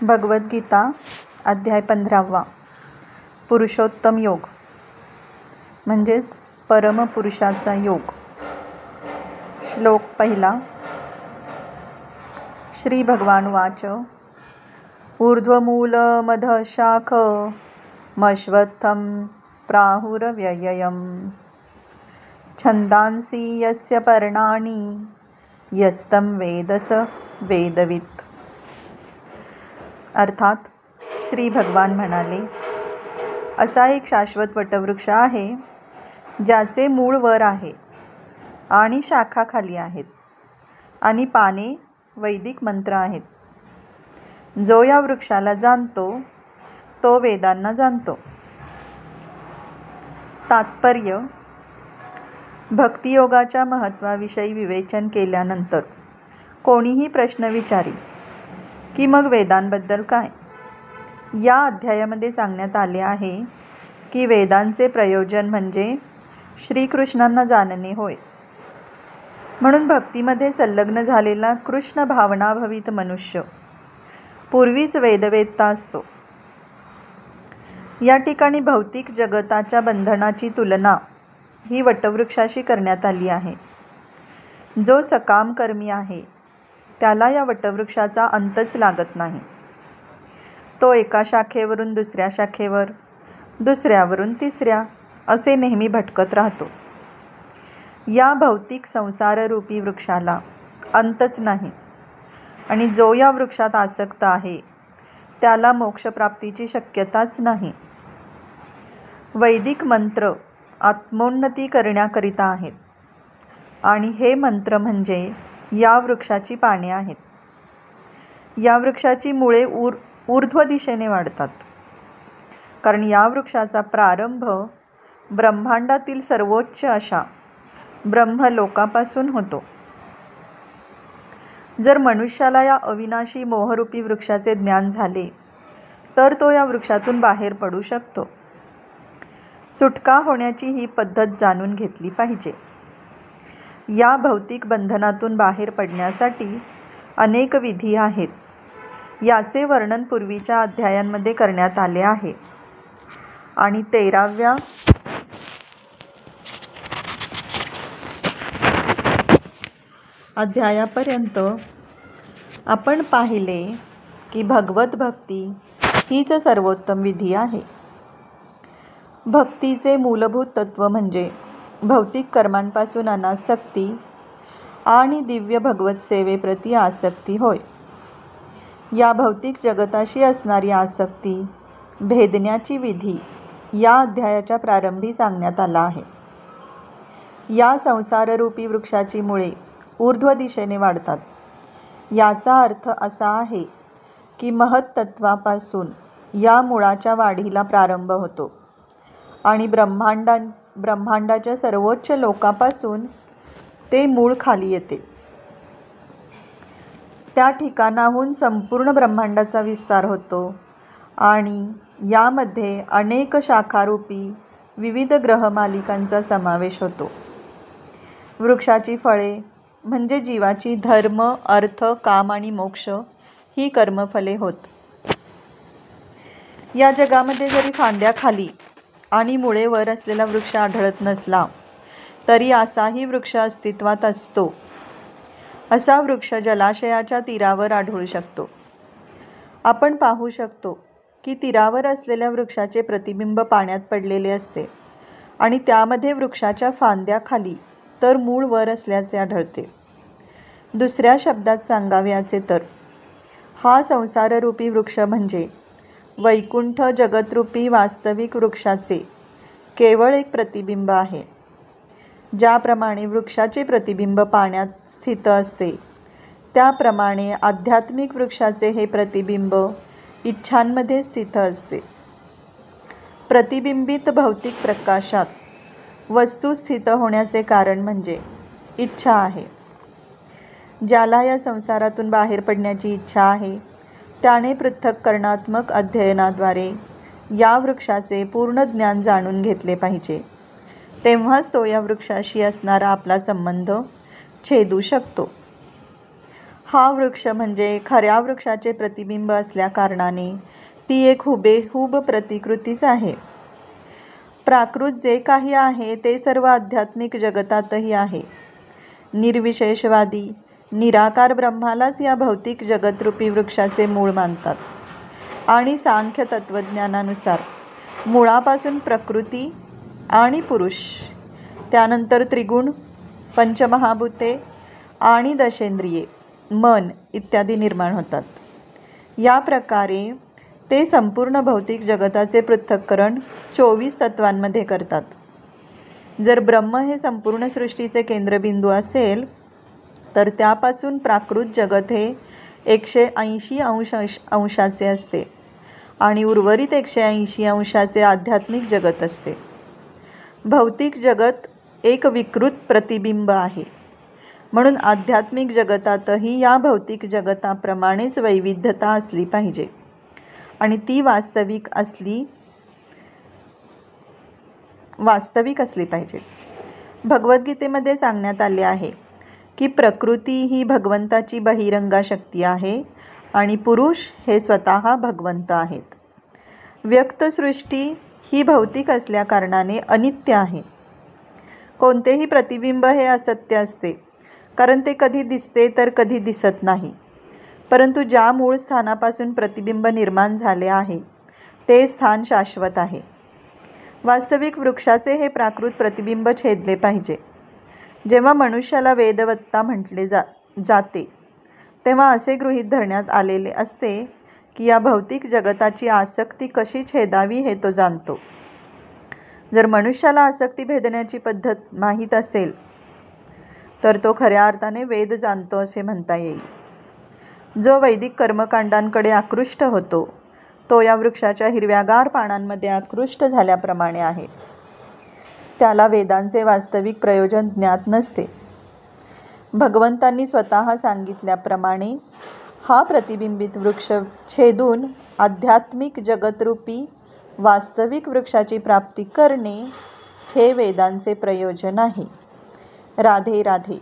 भगवद्गीता अध्याय 15 पुरुषोत्तम योग म्हणजेच परमपुरुषाचा योग. श्लोक 1. श्री भगवान वाच ऊर्ध्वमूलमधशाख मश्वत्थं प्राहुरव्ययम् छन्दांसि यस्य पर्णानि यस्तं वेदस वेदवित्. अर्थात श्री भगवान म्हणाले, असा एक शाश्वत वटवृक्ष आहे ज्याचे मूळ वर आहे आणि शाखा खाली आहेत आणि पाने वैदिक मंत्र आहेत. जो या वृक्षाला जाणतो तो वेदांना जाणतो. तात्पर्य: भक्तियोगाच्या महत्त्वाविषयी विवेचन केल्यानंतर कोणीही प्रश्न विचारी की मग वेदांबद्दल काय? या अध्यायामध्ये सांगण्यात आले आहे की वेदांचे प्रयोजन म्हणजे श्रीकृष्णांना जाणणे होय. म्हणून भक्तीमध्ये संलग्न झालेला कृष्ण भावनाभवित मनुष्य पूर्वीच वेदवेत्ता असतो. या ठिकाणी भौतिक जगताच्या बंधनाची तुलना ही वटवृक्षाशी करण्यात आली आहे. जो सकाम कर्मी आहे त्याला या वटवृक्षाचा अंतच लागत नाही. तो एका शाखेवरून दुसऱ्या शाखेवर, दुसऱ्यावरून तिसऱ्या असे नेहमी भटकत राहतो. या भौतिक संसाररूपी वृक्षाला अंतच नाही आणि जो या वृक्षात आसक्त आहे त्याला मोक्षप्राप्तीची शक्यताच नाही. वैदिक मंत्र आत्मोन्नती करण्याकरिता आहेत आणि हे मंत्र म्हणजे या वृक्षाची पाने आहेत. या वृक्षाची मुळे ऊर्ध्व दिशेने वाढतात, कारण या वृक्षाचा प्रारंभ ब्रह्मांडातील सर्वोच्च अशा ब्रह्मलोकापासून होतो. जर मनुष्याला या अविनाशी मोहरूपी वृक्षाचे ज्ञान झाले तर तो या वृक्षातून बाहेर पडू शकतो. सुटका होण्याची ही पद्धत जाणून घेतली पाहिजे. या भौतिक बंधनातून बाहेर पडण्यासाठी अनेक विधी आहेत. याचे वर्णन पूर्वीच्या अध्यायांमध्ये करण्यात आले आहे आणि 13व्या अध्यायापर्यंत आपण पाहिले की भगवत भक्ती हीच सर्वोत्तम विधी आहे. भक्तीचे मूलभूत तत्व म्हणजे भौतिक कर्मांपासून अनासक्ती आणि दिव्य भगवत सेवेप्रती आसक्ती होय. या भौतिक जगताशी असणारी आसक्ती भेदण्याची विधी या अध्यायाच्या प्रारंभी सांगण्यात आला आहे. या संसाररूपी वृक्षाची मुळे ऊर्ध्व दिशेने वाढतात. याचा अर्थ असा आहे की महत्तत्वापासून या मुळाच्या वाढीला प्रारंभ होतो आणि ब्रह्मांडाच्या सर्वोच्च लोकापासून ते मूळ खाली येते. त्या ठिकाणाहून संपूर्ण ब्रह्मांडाचा विस्तार होतो आणि यामध्ये अनेक शाखारूपी विविध ग्रहमालिकांचा समावेश होतो. वृक्षाची फळे म्हणजे जीवाची धर्म, अर्थ, काम आणि मोक्ष ही कर्मफले होत. या जगामध्ये जरी फांद्या खाली आणि मुळे वर असलेला वृक्ष आढळत नसला तरी असाही वृक्ष अस्तित्वात असतो. असा वृक्ष जलाशयाच्या तीरावर आढळू शकतो. आपण पाहू शकतो की तीरावर असलेल्या वृक्षाचे प्रतिबिंब पाण्यात पडलेले असते आणि त्यामध्ये वृक्षाच्या फांद्या खाली तर मूळ वर असल्याचे आढळते. दुसऱ्या शब्दात सांगावयाचे तर हा संसाररूपी वृक्ष म्हणजे वैकुंठ जगतरूपी वास्तविक वृक्षाचे केवळ एक प्रतिबिंब आहे. ज्याप्रमाणे वृक्षाचे प्रतिबिंब पाण्यात स्थित असते त्याप्रमाणे आध्यात्मिक वृक्षाचे हे प्रतिबिंब इच्छांमध्ये स्थित असते. प्रतिबिंबित भौतिक प्रकाशात वस्तू स्थित होण्याचे कारण म्हणजे इच्छा आहे. ज्याला या संसारातून बाहेर पडण्याची इच्छा आहे त्याने पृथक्करणात्मक अध्ययनाद्वारे या वृक्षाचे पूर्ण ज्ञान जाणून घेतले पाहिजे. तेव्हाच तो या वृक्षाशी असणारा आपला संबंध छेदू शकतो. हा वृक्ष म्हणजे खऱ्या वृक्षाचे प्रतिबिंब असल्याकारणाने ती एक हुबेहूब प्रतिकृतीच आहे. प्राकृत जे काही आहे ते सर्व आध्यात्मिक जगतातही आहे. निर्विशेषवादी निराकार ब्रह्मालाच या भौतिक जगतरूपी वृक्षाचे मूळ मानतात आणि सांख्य तत्त्वज्ञानानुसार मुळापासून प्रकृती आणि पुरुष, त्यानंतर त्रिगुण, पंचमहाभूते आणि दशेंद्रिये, मन इत्यादी निर्माण होतात. या प्रकारे ते संपूर्ण भौतिक जगताचे पृथक्करण 24 तत्वांमध्ये करतात. जर ब्रह्म हे संपूर्ण सृष्टीचे केंद्रबिंदू असेल तर त्यापासून प्राकृत जगत हे 180 अंशाचे असते आणि उर्वरित 180 अंशाचे आध्यात्मिक जगत असते. भौतिक जगत एक विकृत प्रतिबिंब आहे. म्हणून आध्यात्मिक जगतातही या भौतिक जगताप्रमाणेच वैविध्यता असली पाहिजे आणि ती वास्तविक असली पाहिजे. भगवद्गीतेमध्ये सांगण्यात आले आहे की प्रकृती ही भगवंताची बहिरंगा शक्ती आहे आणि पुरुष हे स्वतः भगवंत आहेत. व्यक्त सृष्टी ही भौतिक असल्याकारणाने अनित्य आहे. कोणतेही प्रतिबिंब हे असत्य असते, कारण ते कधी दिसते तर कधी दिसत नाही. परंतु ज्या मूळ स्थानापासून प्रतिबिंब निर्माण झाले आहे ते स्थान शाश्वत आहे. वास्तविक वृक्षाचे हे प्राकृत प्रतिबिंब छेदले पाहिजे. जेव्हा मनुष्याला वेदवत्ता म्हटले जाते तेव्हा असे गृहीत धरण्यात आलेले असते की या भौतिक जगताची आसक्ती कशी छेदावी हे तो जाणतो. जर मनुष्याला आसक्ती भेदण्याची पद्धत माहीत असेल तर तो खऱ्या अर्थाने वेद जाणतो असे म्हणता येईल. जो वैदिक कर्मकांडांकडे आकृष्ट होतो तो या वृक्षाच्या हिरव्यागार पानांमध्ये आकृष्ट झाल्याप्रमाणे आहे. त्याला वेदांचे वास्तविक प्रयोजन ज्ञात नसते. भगवंतांनी स्वतः सांगितल्याप्रमाणे हा प्रतिबिंबित वृक्ष छेदून आध्यात्मिक जगतरूपी वास्तविक वृक्षाची प्राप्ती करणे हे वेदांचे प्रयोजन आहे. राधे राधे.